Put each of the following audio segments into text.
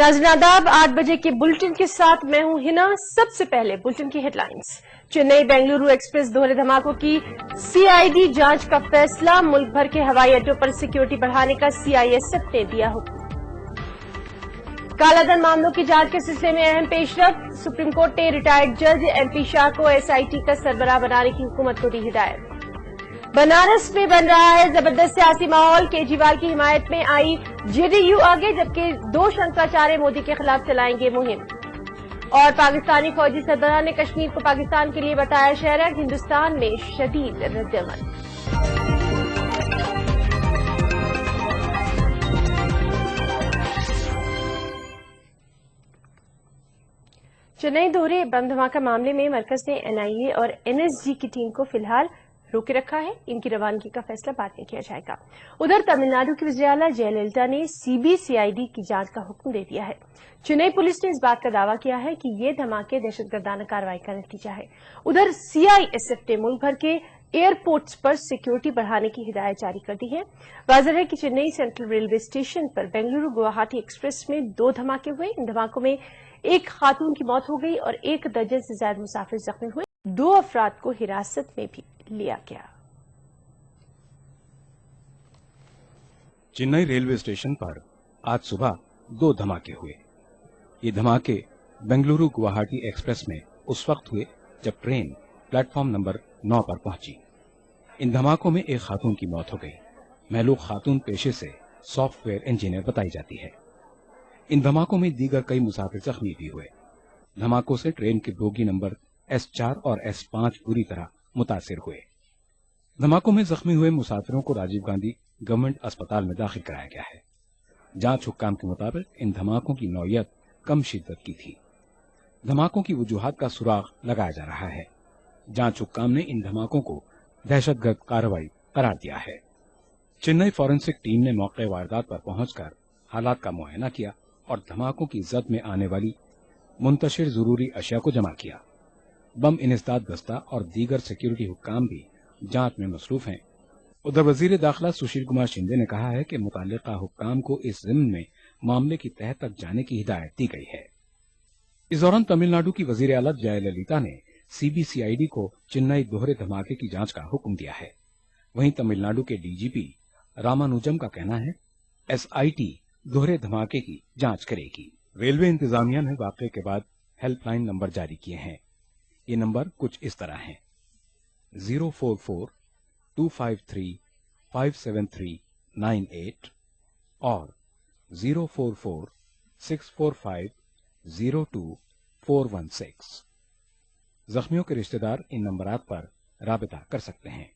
नाज़रीन आदाब, 8 बजे के बुलेटिन के साथ मैं हूं हिना। सबसे पहले बुलेटिन की हेडलाइंस। चेन्नई बेंगलुरु एक्सप्रेस दोहरे धमाकों की सीआईडी जांच का फैसला। मुल्क भर के हवाई अड्डों पर सिक्योरिटी बढ़ाने का सीआईएसएफ ने दिया हुक्म। कालाधन मामलों की जांच के सिलसिले में अहम पेशरफ्त। सुप्रीम कोर्ट ने रिटायर्ड जज एमपी शाह को एसआईटी का सरबराह बनाने की हुकूमत को दी हिदायत। बनारस में बन रहा है जबरदस्त सियासी माहौल। केजरीवाल की हिमायत में आई जेडीयू आगे, जबकि 2 शंकराचार्य मोदी के खिलाफ चलाएंगे मुहिम। और पाकिस्तानी फौजी सरबराह ने कश्मीर को पाकिस्तान के लिए बताया शहर। हिंदुस्तान में शदीद रद्दअमल। चेन्नई दोहरे बम धमाका मामले में मरकज ने एनआईए और एनएसजी की टीम को फिलहाल रोके रखा है। इनकी रवानगी का फैसला बाद में किया जाएगा। उधर तमिलनाडु की वज़ीर आला जयललिता ने सीबीसीआईडी की जांच का हुक्म दे दिया है। चेन्नई पुलिस ने इस बात का दावा किया है कि ये धमाके दहशतगर्दाना कार्रवाई का नतीजा है। उधर सीआईएसएफ ने मुल्क भर के एयरपोर्ट्स पर सिक्योरिटी बढ़ाने की हिदायत जारी कर दी है। वाज़ेह है कि चेन्नई सेंट्रल रेलवे स्टेशन पर बेंगलुरु गुवाहाटी एक्सप्रेस में 2 धमाके हुए। इन धमाकों में एक खातून की मौत हो गई और 1 दर्जन से ज्यादा मुसाफिर जख्मी हुए। 2 अफराद को हिरासत में भी लिया गया। चेन्नई रेलवे स्टेशन पर आज सुबह 2 धमाके हुए। ये धमाके बेंगलुरु गुवाहाटी एक्सप्रेस में उस वक्त हुए जब ट्रेन प्लेटफॉर्म नंबर 9 पर पहुंची। इन धमाकों में एक खातून की मौत हो गई। महलूक खातून पेशे से सॉफ्टवेयर इंजीनियर बताई जाती है। इन धमाकों में दीगर कई मुसाफिर जख्मी भी हुए। धमाकों से ट्रेन के बोगी नंबर S4 और S5 पूरी तरह मुतासिर हुए। धमाकों में जख्मी हुए मुसाफिरों को राजीव गांधी गवर्नमेंट अस्पताल में दाखिल कराया गया है। जांच हुक्काम के मुताबिक इन धमाकों की नौयत कम शिद्दत की थी। धमाकों की वजूहात का सुराग लगाया जा रहा है। जांच हुक्काम ने इन धमाकों को दहशतगर्द कार्रवाई करार दिया है। चेन्नई फॉरेंसिक टीम ने मौके वारदात पर पहुंचकर हालात का मुआयना किया और धमाकों की जद में आने वाली मुंतशिर जरूरी अशिया को जमा किया। बम इंसदाद दस्ता और दीगर सिक्योरिटी हुक्काम भी जांच में मसरूफ हैं। उधर वजीर दाखिला सुशील कुमार शिंदे ने कहा है कि मुताल्लिका हुक्काम को इस ज़िम्न में मामले की तह तक जाने की हिदायत दी गई है। इस दौरान तमिलनाडु की वजीर आला जयललिता ने सीबीसीआईडी को चेन्नई दोहरे धमाके की जांच का हुक्म दिया है। वहीं तमिलनाडु के डीजीपी रामानुजम का कहना है एसआईटी दोहरे धमाके की जांच करेगी। रेलवे इंतजामिया ने वाकये के बाद हेल्पलाइन नंबर जारी किए हैं। ये नंबर कुछ इस तरह हैं: 044-253-57398 और 044-645-02416। जख्मियों के रिश्तेदार इन नंबरात पर राबिता कर सकते हैं।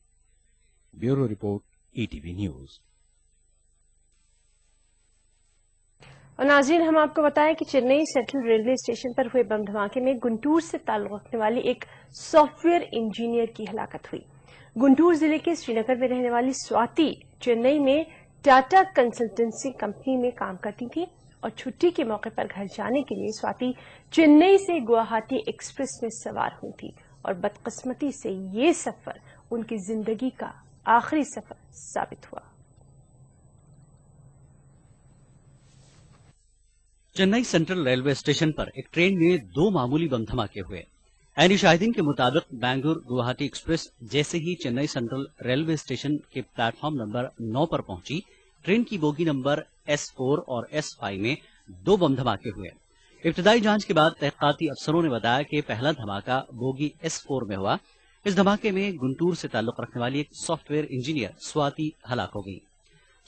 Bureau report ETV news. और नाज़रीन, हम आपको बताएं कि चेन्नई सेंट्रल रेलवे स्टेशन पर हुए बम धमाके में गुंटूर से ताल्लुक रखने वाली एक सॉफ्टवेयर इंजीनियर की हलाकत हुई। गुंटूर जिले के श्रीनगर में रहने वाली स्वाति चेन्नई में टाटा कंसल्टेंसी कंपनी में काम करती थी और छुट्टी के मौके पर घर जाने के लिए स्वाति चेन्नई से गुवाहाटी एक्सप्रेस में सवार हुई थी और बदकिस्मती से ये सफर उनकी जिंदगी का आखिरी सफर साबित हुआ। चेन्नई सेंट्रल रेलवे स्टेशन पर एक ट्रेन में 2 मामूली बम धमाके हुए। ऐनी शाहिदीन के मुताबिक बेंगलुरु गुवाहाटी एक्सप्रेस जैसे ही चेन्नई सेंट्रल रेलवे स्टेशन के प्लेटफॉर्म नंबर 9 पर पहुंची, ट्रेन की बोगी नंबर S4 और S5 में 2 बम धमाके हुए। इब्तिदाई जांच के बाद तहकीकाती अफसरों ने बताया कि पहला धमाका बोगी S4 में हुआ। इस धमाके में गुंटूर से ताल्लुक रखने वाली एक सॉफ्टवेयर इंजीनियर स्वाति हलाक हो गई।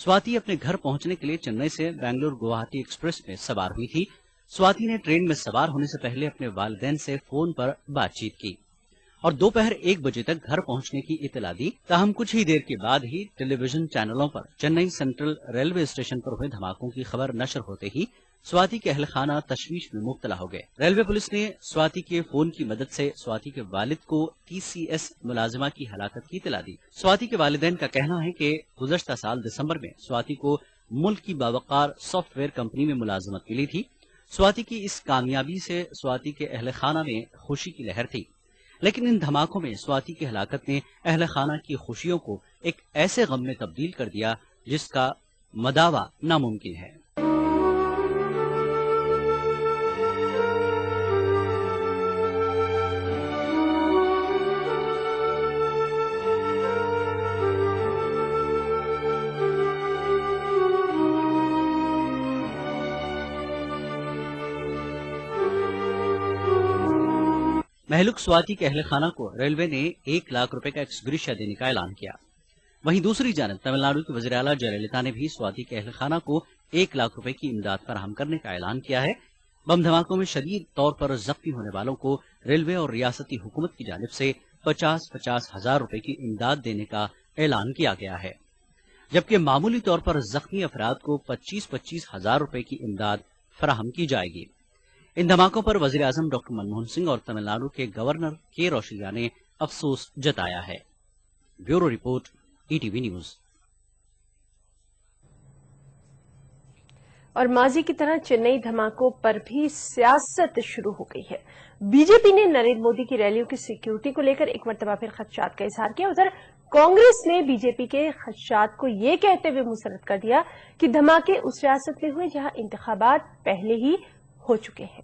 स्वाति अपने घर पहुंचने के लिए चेन्नई से बेंगलुरु गुवाहाटी एक्सप्रेस में सवार हुई थी। स्वाति ने ट्रेन में सवार होने से पहले अपने वालिदैन से फोन पर बातचीत की और दोपहर 1 बजे तक घर पहुंचने की इतला दी। ताहम कुछ ही देर के बाद ही टेलीविजन चैनलों पर चेन्नई सेंट्रल रेलवे स्टेशन पर हुए धमाकों की खबर नशर होते ही स्वाति के अहल खाना तशवीश में मुब्तला हो गए। रेलवे पुलिस ने स्वाति के फोन की मदद से स्वाति के वालिद को टीसीएस मुलाजिमा की हलाकत की इतला दी। स्वाति के वालिदैन का कहना है कि गुज़श्ता साल दिसंबर में स्वाति को मुल्क की बावकार सॉफ्टवेयर कंपनी में मुलाजिमत मिली थी। स्वाति की इस कामयाबी से स्वाति के अहल खाना में खुशी की लहर थी, लेकिन इन धमाकों में स्वाति की हलाकत ने अहल खाना की खुशियों को एक ऐसे गम में तब्दील कर दिया जिसका मदावा नामुमकिन है। महलुक स्वाति के अहल खाना को रेलवे ने 1 लाख रुपए का एक्सग्रेशिया देने का ऐलान किया। वहीं दूसरी जानब तमिलनाडु की वज़ीर आला जयललिता ने भी स्वाति के अहल खाना को 1 लाख रुपए की इमदाद फराहम करने का ऐलान किया है। बम धमाकों में शदीद तौर पर जख्मी होने वालों को रेलवे और रियासती हुकूमत की जानिब से 50-50 हजार रुपए की इमदाद देने का ऐलान किया गया है, जबकि मामूली तौर पर जख्मी अफराद को 25-25 हजार रुपए की इमदाद फराहम की जाएगी। इन धमाकों पर वज़ीर आज़म डॉक्टर मनमोहन सिंह और तमिलनाडु के गवर्नर के रोशैया ने अफसोस जताया है। Bureau report, ETV news. और माजी की तरह चेन्नई धमाकों पर भी सियासत शुरू हो गई है। बीजेपी ने नरेंद्र मोदी की रैलियों की सिक्योरिटी को लेकर एक मरतबा फिर खदशात का इजहार किया। उधर कांग्रेस ने बीजेपी के खदशात को ये कहते हुए मुस्तरद कर दिया कि धमाके उस रियासत में हुए जहां इंतखाबात पहले ही हो चुके हैं।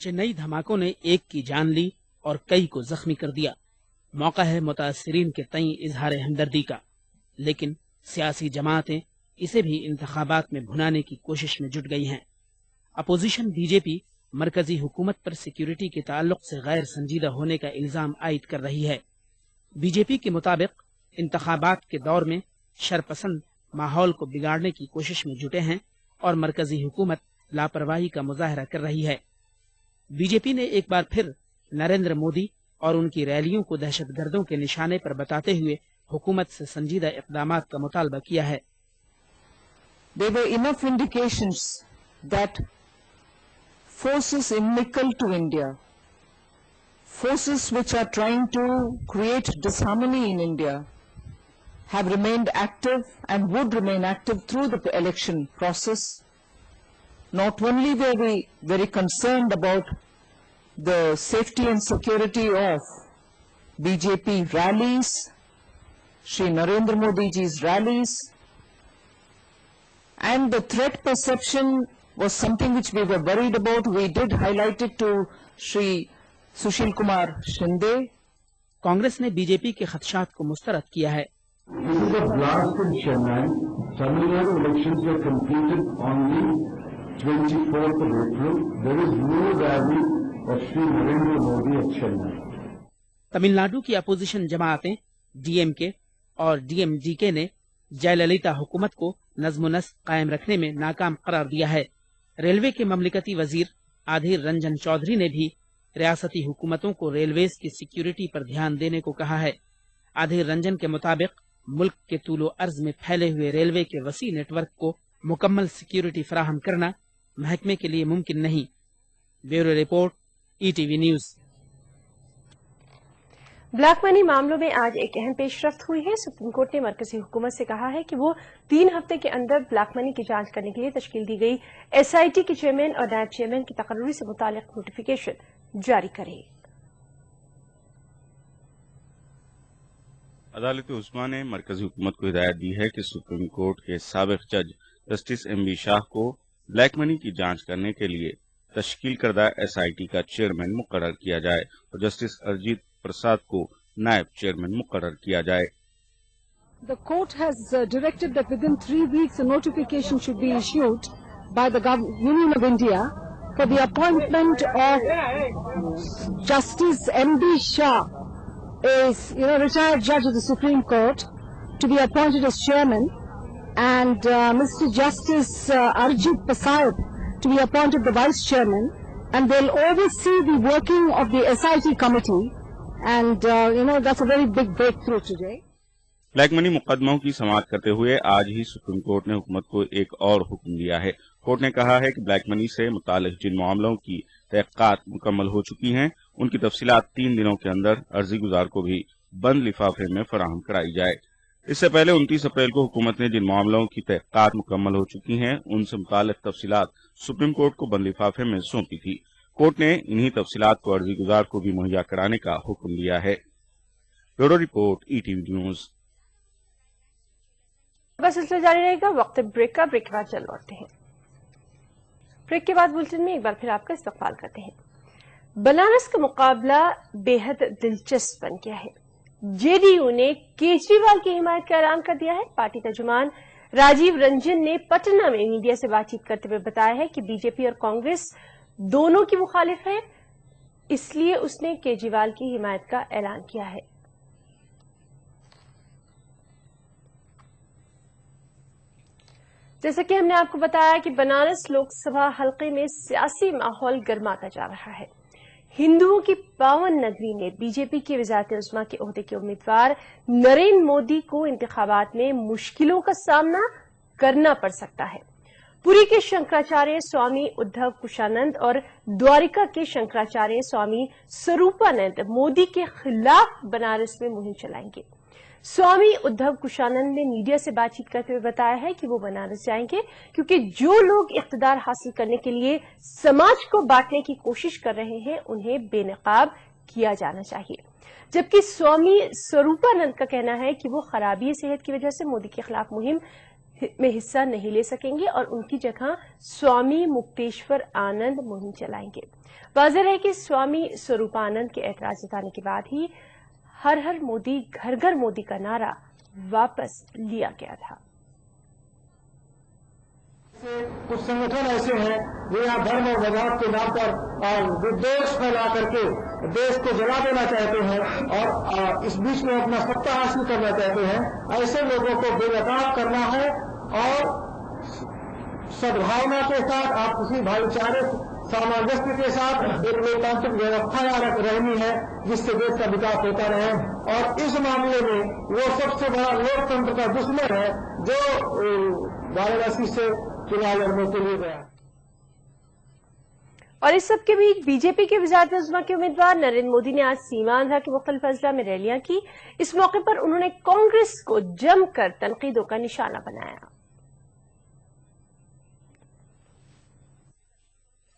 चेन्नई धमाकों ने एक की जान ली और कई को जख्मी कर दिया। मौका है मुतासिरीन के तई इजहार हमदर्दी का, लेकिन सियासी जमातें इसे भी इंतखाबात में भुनाने की कोशिश में जुट गई हैं। अपोजिशन बीजेपी मरकजी हुकूमत पर सिक्योरिटी के ताल्लुक से गैर संजीदा होने का इल्जाम आयद कर रही है। बीजेपी के मुताबिक इंतखाबात के दौर में शरपसंद माहौल को बिगाड़ने की कोशिश में जुटे हैं और मरकजी हुकूमत लापरवाही का मुजाहरा कर रही है। बीजेपी ने एक बार फिर नरेंद्र मोदी और उनकी रैलियों को दहशतगर्दों के निशाने पर बताते हुए हुकूमत से संजीदा इक़दामात का मुतालबा किया है। There were enough indications that forces inimical to India, forces which are trying to create disharmony in India, have remained active and would remain active through the election process. Not only were we very concerned about the safety and security of BJP rallies, Shri Narendra Modi ji's rallies, and the threat perception was something which we were worried about. We did highlight it to Shri Sushil Kumar Shinde. Congress ने BJP के खदशात को मुस्तरद किया है। This is a blast in Chennai. Tamil Nadu elections were completed on the 24th of April. There is no rally of Shri Narendra Modi at Chennai. Tamil Nadu की opposition जमातें DMK और DMDK ने जयललिता हुकूमत को नज़्म नस्क कायम रखने में नाकाम करार दिया है। रेलवे के ममलिकती वजीर आधीर रंजन चौधरी ने भी रियासती हुकूमतों को रेलवेज की सिक्योरिटी पर ध्यान देने को कहा है। आधीर रंजन के मुताबिक मुल्क के तूलो अर्ज में फैले हुए रेलवे के वसी नेटवर्क को मुकम्मल सिक्योरिटी फराहम करना महकमे के लिए मुमकिन नहीं। Bureau report, ETV news. Black money मामलों में आज एक अहम पेशरफ्त हुई है। सुप्रीम कोर्ट ने मरकजी हुकूमत से कहा है कि वो 3 हफ्ते के अंदर ब्लैक मनी की जांच करने के लिए तश्कील दी गई एसआईटी के चेयरमैन और नायब चेयरमैन की तकर्री से मुताल्लिक नोटिफिकेशन जारी करे। अदालत उस्मा ने मरकजी हुकूमत को हिदायत दी है कि सुप्रीम कोर्ट के साबिक जज जस्टिस एमबी शाह को ब्लैक मनी की जांच करने के लिए तश्कील करदा एसआईटी का चेयरमैन मुकर्रर किया जाए और जस्टिस अरजीत प्रसाद को नायब चेयरमैन मुकर्रर किया जाए। The court has directed that within 3 weeks a notification should be issued by the Union of India for the appointment of Justice M.B. Shah, a retired judge of the Supreme Court, to be appointed as chairman, and Mr. Justice Arjit Prasad to be appointed the vice chairman, and they'll oversee the working of the SIT committee, and that's a very big breakthrough today. Black money मुकदमों की समाअत करते हुए आज ही supreme court ने हुकूमत को एक और हुक्म दिया है। कोर्ट ने कहा है कि ब्लैक मनी से मुताल्लिक जिन मामलों की तहक़ीक़ात मुकम्मल हो चुकी हैं, उनकी तफसीलात 3 दिनों के अंदर अर्जी गुजार को भी बंद लिफाफे में फराहम कराई जाए। इससे पहले 29 अप्रैल को हुकूमत ने जिन मामलों की तहक़ीक़ात मुकम्मल हो चुकी हैं, उनसे मुताल्लिक तफसीलात सुप्रीम कोर्ट को बंद लिफाफे में सौंपी थी। कोर्ट ने इन्हीं तफसीलात को अर्जी गुजार को भी मुहैया कराने का हुक्म दिया है। Bureau report, ETV news. सिलसिला जारी रहेगा। वक्त ब्रेक का, ब्रेक के बाद चल लौटते हैं। ब्रेक के बाद बुलेटिन में एक बार फिर आपका इस्तकबाल करते हैं। बनारस का मुकाबला बेहद दिलचस्प बन गया है। जेडीयू ने केजरीवाल की हिमायत का ऐलान कर दिया है। पार्टी तर्जुमान राजीव रंजन ने पटना में मीडिया से बातचीत करते हुए बताया है कि बीजेपी और कांग्रेस दोनों की मुखालिफ है, इसलिए उसने केजरीवाल की हिमायत का ऐलान किया है। जैसा कि हमने आपको बताया कि बनारस लोकसभा हलके में सियासी माहौल गर्माता जा रहा है। हिंदुओं की पावन नगरी में बीजेपी के वज़ारत उज़्मा के ओहदे के उम्मीदवार नरेंद्र मोदी को इंतखाबात में मुश्किलों का सामना करना पड़ सकता है। पुरी के शंकराचार्य स्वामी उद्धव कुशानंद और द्वारिका के शंकराचार्य स्वामी स्वरूपानंद मोदी के खिलाफ बनारस में मुहिम चलाएंगे। स्वामी उद्धव कुशानंद ने मीडिया से बातचीत करते हुए बताया है कि वो बनारस जाएंगे क्योंकि जो लोग इख्तिदार हासिल करने के लिए समाज को बांटने की कोशिश कर रहे हैं उन्हें बेनकाब किया जाना चाहिए। जबकि स्वामी स्वरूपानंद का कहना है कि वो खराबी सेहत की वजह से मोदी के खिलाफ मुहिम में हिस्सा नहीं ले सकेंगे और उनकी जगह स्वामी मुक्तेश्वर आनंद मुहिम चलाएंगे। वाज़ेह है कि स्वामी स्वरूपानंद के ऐतराज जताने के बाद ही हर हर मोदी घर घर मोदी का नारा वापस लिया गया था। कुछ संगठन ऐसे हैं जो यहाँ धर्म और मजहब के नाम पर विद्वेष फैला करके देश को जला देना चाहते हैं और इस बीच में अपना सत्ता हासिल करना चाहते हैं। ऐसे लोगों को बेनकाब करना है और सद्भावना के साथ आपसी भाईचारे सामंजस्य के साथ एक लोकतांत्रिक व्यवस्था यहाँ रहनी है जिससे देश का विकास होता रहे। और इस मामले में वो सबसे बड़ा लोकतंत्र का दुश्मन है जो वाराणसी से चुनाव लड़ने के लिए गया। और इस सब के बीच बीजेपी के वज़ारत उज़्मा के उम्मीदवार नरेंद्र मोदी ने आज सीमा आंध्रा के मुख्तलिफ अजला में रैलियां की। इस मौके पर उन्होंने कांग्रेस को जमकर तनकीदों का निशाना बनाया।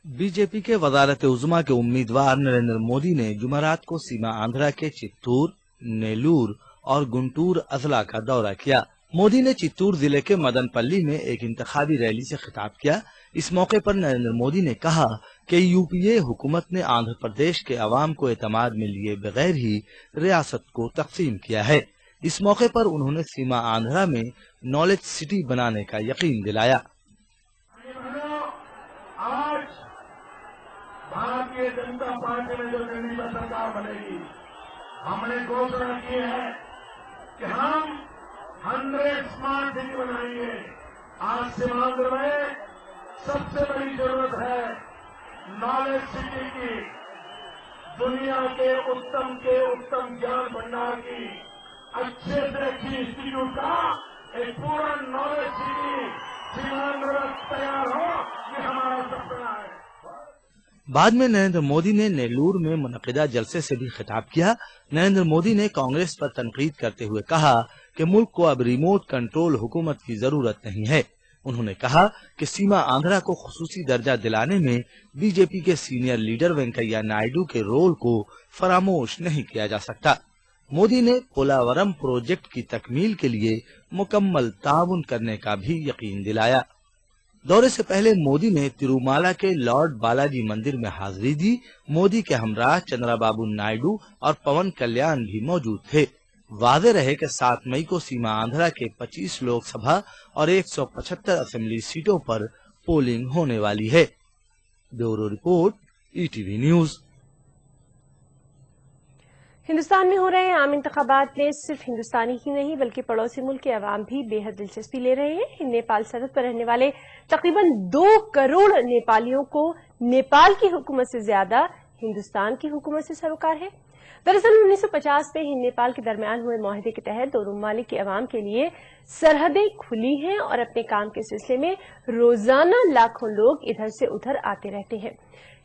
बीजेपी के वज़ारत उज़्मा के उम्मीदवार नरेंद्र मोदी ने जुमेरात को सीमा आंध्रा के चित्तूर, नेल्लूर और गुंटूर अजला का दौरा किया। मोदी ने चित्तूर जिले के मदनपल्ली में एक इंतखाबी रैली से खिताब किया। इस मौके पर नरेंद्र मोदी ने कहा कि यूपीए हुकूमत ने आंध्र प्रदेश के अवाम को एतमाद में लिए बगैर ही रियासत को तकसीम किया है। इस मौके पर उन्होंने सीमा आंध्रा में नॉलेज सिटी बनाने का यकीन दिलाया। आज भारतीय जनता पार्टी में जो दिल्ली में सरकार बनेगी, हमने घोषणा की है कि हम 100 स्मार्ट सिटी बनाएंगे। आज सीमांध्र में सबसे बड़ी जरूरत है नॉलेज सिटी की, दुनिया के उत्तम ज्ञान भंडार की, अच्छे से अच्छी इंस्टीट्यूट का एक पूरा नॉलेज सिटी सीमांध्र में तैयार हो, ये हमारा सपना है। बाद में नरेंद्र मोदी ने नेल्लूर में मुनक़िदा जलसे से भी खिताब किया। नरेंद्र मोदी ने कांग्रेस पर तनकीद करते हुए कहा कि मुल्क को अब रिमोट कंट्रोल हुकूमत की जरूरत नहीं है। उन्होंने कहा कि सीमा आंध्रा को खुसूसी दर्जा दिलाने में बीजेपी के सीनियर लीडर वेंकैया नायडू के रोल को फरामोश नहीं किया जा सकता। मोदी ने पोलावरम प्रोजेक्ट की तकमील के लिए मुकम्मल ताउन करने का भी यकीन दिलाया। दौरे से पहले मोदी ने तिरुमाला के लॉर्ड बालाजी मंदिर में हाजिरी दी। मोदी के हमराह चंद्रबाबू नायडू और पवन कल्याण भी मौजूद थे। वाज़ेह रहे कि 7 मई को सीमा आंध्रा के 25 लोकसभा और 175 असेंबली सीटों पर पोलिंग होने वाली है। Bureau report, ETV news. Hindustan में हो रहे आम इंतखाबात में सिर्फ हिंदुस्तानी ही नहीं बल्कि पड़ोसी मुल्क के अवाम भी बेहद दिलचस्पी ले रहे हैं। नेपाल सरहद पर रहने वाले तकरीबन 2 करोड़ नेपालियों को नेपाल की हुकूमत से ज्यादा हिंदुस्तान की हुकूमत से सरोकार है। दरअसल 1950 में हिंद नेपाल के दरमियान हुए मुआहदे के तहत दोनों ममालिक के अवाम के लिए सरहदें खुली हैं और अपने काम के सिलसिले में रोजाना लाखों लोग इधर से उधर आते रहते हैं।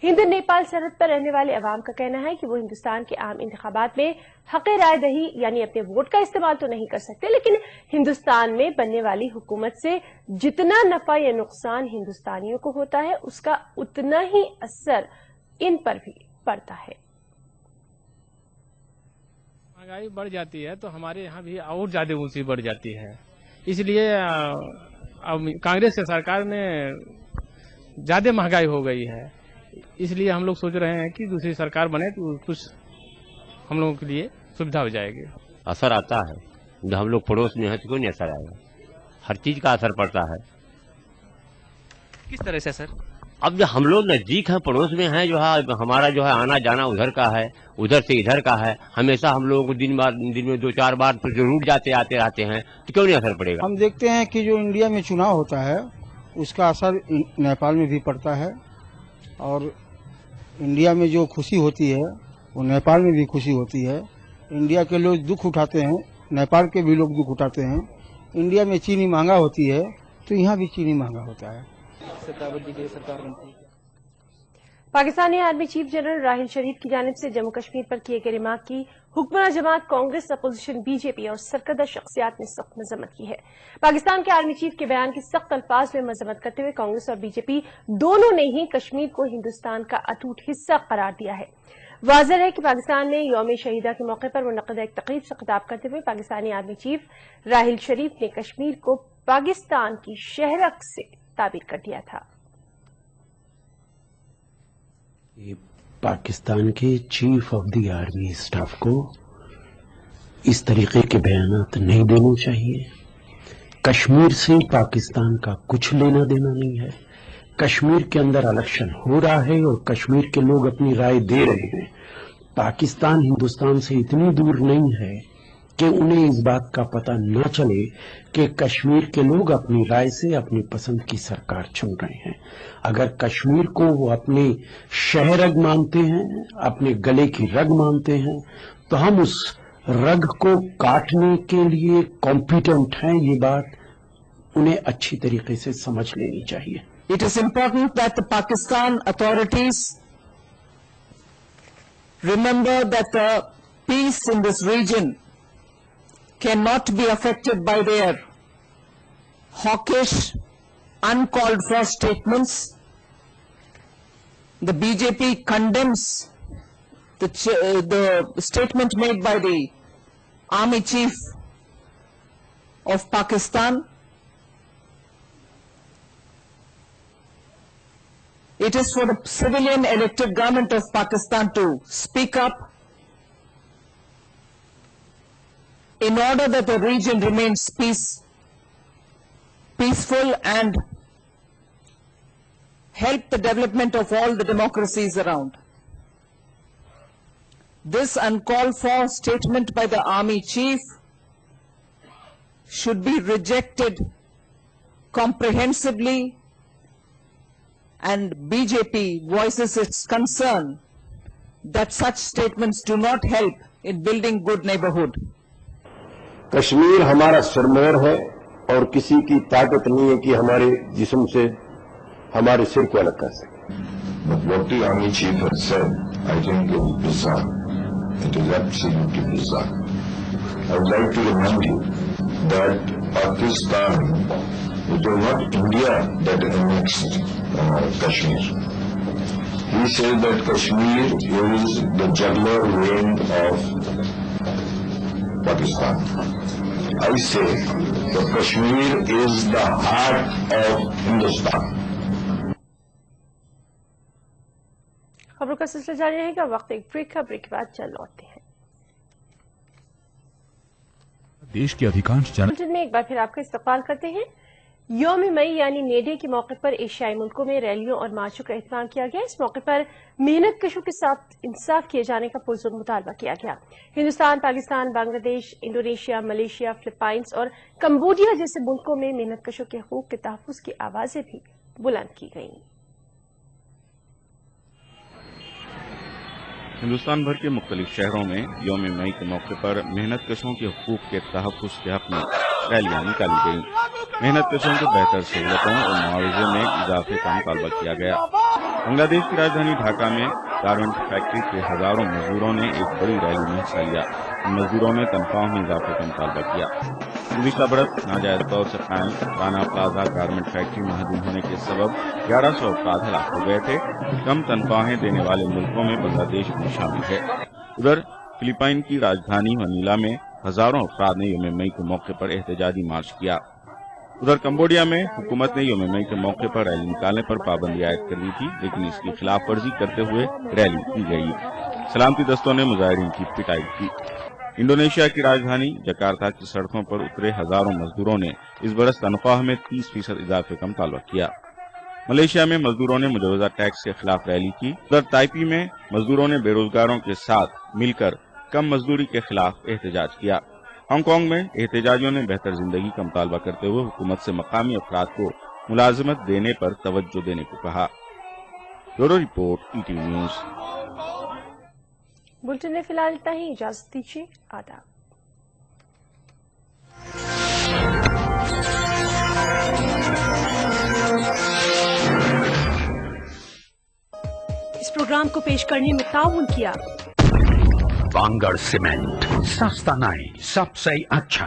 हिंद नेपाल सरहद पर रहने वाले अवाम का कहना है कि वो हिंदुस्तान के आम इंतखाबात में हक़ राय दही यानी अपने वोट का इस्तेमाल तो नहीं कर सकते, लेकिन हिंदुस्तान में बनने वाली हुकूमत से जितना नफा या नुकसान हिंदुस्तानियों को होता है उसका उतना ही असर इन पर भी पड़ता है। महंगाई बढ़ जाती है तो हमारे यहाँ भी और ज्यादा ऊंची बढ़ जाती है। इसलिए अब कांग्रेस की सरकार में ज्यादा महंगाई हो गई है, इसलिए हम लोग सोच रहे हैं कि दूसरी सरकार बने तो कुछ हम लोगों के लिए सुविधा हो जाएगी। असर आता है, जब हम लोग पड़ोस में हैं तो कोई नहीं असर आएगा। हर चीज का असर पड़ता है। किस तरह से सर? अब जो हम लोग नजदीक हैं, पड़ोस में हैं, जो है हमारा जो है आना जाना उधर का है, उधर से इधर का है, हमेशा हम लोगों को दिन में 2-4 बार तो जरूर जाते आते रहते हैं, तो क्यों नहीं असर पड़ेगा? हम देखते हैं कि जो इंडिया में चुनाव होता है उसका असर नेपाल में भी पड़ता है, और इंडिया में जो खुशी होती है वो नेपाल में भी खुशी होती है। इंडिया के लोग दुख उठाते हैं, नेपाल के भी लोग दुख उठाते हैं। इंडिया में चीनी महंगा होती है तो यहाँ भी चीनी महंगा होता है। Pakistani army chief general Raheel Sharif की जानिब से जम्मू कश्मीर पर किए गए रिमार्क की हुक्मरान जमात कांग्रेस, अपोजिशन, बीजेपी और सरकर्दा शख्सियात ने सख्त मजम्मत की है। पाकिस्तान के आर्मी चीफ के बयान की सख्त अल्फाज में मजम्मत करते हुए कांग्रेस और बीजेपी दोनों ने ही कश्मीर को हिंदुस्तान का अटूट हिस्सा करार दिया है। वाज़ेह है कि पाकिस्तान में यौम शहीदा के मौके पर मुनक़्क़िदा एक तक़रीब से खिताब करते हुए पाकिस्तानी आर्मी चीफ राहिल शरीफ ने कश्मीर को पाकिस्तान की शहरक से ताबीर कर दिया था। पाकिस्तान के chief of the army staff को इस तरीके के बयानात नहीं देने चाहिए। कश्मीर से पाकिस्तान का कुछ लेना देना नहीं है। कश्मीर के अंदर इलेक्शन हो रहा है और कश्मीर के लोग अपनी राय दे रहे हैं। पाकिस्तान हिंदुस्तान से इतनी दूर नहीं है कि उन्हें इस बात का पता न चले कि कश्मीर के लोग अपनी राय से अपनी पसंद की सरकार चुन रहे हैं। अगर कश्मीर को वो अपने शहरग मानते हैं, अपने गले की रग मानते हैं, तो हम उस रग को काटने के लिए कॉम्पिटेंट हैं। ये बात उन्हें अच्छी तरीके से समझ लेनी चाहिए। It is important that the Pakistan authorities remember that the peace in this region cannot be affected by their hawkish, uncalled for statements. The BJP condemns the statement made by the Army Chief of Pakistan. It is for the civilian elected government of Pakistan to speak up in order that the region remains peaceful and help the development of all the democracies around. This uncalled for statement by the Army Chief should be rejected comprehensively, and BJP voices its concern that such statements do not help in building good neighborhood. Kashmir हमारा सिरमौर है और किसी की ताकत नहीं है कि हमारे जिस्म से हमारे सिर को अलग कर सके। But what the Army Chief has said, I think is bizarre. It is absolutely bizarre. I would like to remind you that Pakistan, it was not India that annexed Kashmir. He said that Kashmir is the jugular vein of Pakistan. I say that Kashmir is the heart of Hindustan. खबरों का सिलसिला जारी रहेगा। वक्त एक break का, break के बाद चल लौटते हैं। देश के अधिकांश बुलेटिन में एक बार फिर आपका इस्तकबाल करते हैं। यौम मई यानी मे डे के मौके पर एशियाई मुल्कों में रैलियों और मार्चों का एहतमाम किया गया। इस मौके पर मेहनत कशों के साथ इंसाफ किए जाने का पुरजोर मुतालबा किया गया। Hindustan, Pakistan, Bangladesh, Indonesia, Malaysia, Philippines और कंबोडिया जैसे मुल्कों में मेहनत कशों के हकूक के तहफ्फुज़ की आवाजें भी बुलंद की गईं। हिंदुस्तान भर के मुख्तलिफ शहरों में यौम मई के मौके पर मेहनत कशों के हकूक के तहफ्फुज़ के हक में रैलियां निकाली गईं। मेहनत कशों को बेहतर सहूलतों और मुआवजे में इजाफे का मुतालबा किया गया। बांग्लादेश की राजधानी ढाका में गारमेंट फैक्ट्री के हजारों मजदूरों ने एक बड़ी रैली में हिस्सा लिया। मजदूरों ने तनख्वाहों में इजाफे का मुतालबा किया। गुज़िश्ता बरस नाजायज तौर से कायम राना प्लाजा गारमेंट फैक्ट्री महदूद होने के सबब 1100 अफराद हलाक हो गए थे। कम तनख्वाहें देने वाले मुल्कों में बांग्लादेश भी शामिल है। उधर फिलीपाइन की राजधानी मनीला में हजारों अफराद ने यौम मई के मौके पर एहतजाजी मार्च किया। उधर कंबोडिया में हुकूमत ने यौम मई के मौके पर रैली निकालने पर पाबंदी आयद कर दी थी, लेकिन इसकी खिलाफ वर्जी करते हुए रैली की गई। सलामती दस्तों ने मुजाहिरीन की पिटाई की। इंडोनेशिया की राजधानी जकार्ता की सड़कों पर उतरे हजारों मजदूरों ने इस बरस तनख्वाह में 30% इजाफे का मुतालबा किया। मलेशिया में मजदूरों ने मुजवजा टैक्स के खिलाफ रैली की। उधर ताइपी में मजदूरों ने बेरोजगारों के साथ मिलकर कम मजदूरी के खिलाफ एहतजाज किया। हांगकांग में एहतजाजियों ने बेहतर जिंदगी का मुतालबा करते हुए हुकूमत से मकामी अफराद को मुलाजमत देने पर तवज्जो देने को कहा। Bureau report ETV news. Bulletin में फिलहाल इतना ही, इजाजत दीजिए, आदाब। इस प्रोग्राम को पेश करने में ताउन किया वांगड़ सीमेंट, सस्ता नहीं सबसे अच्छा।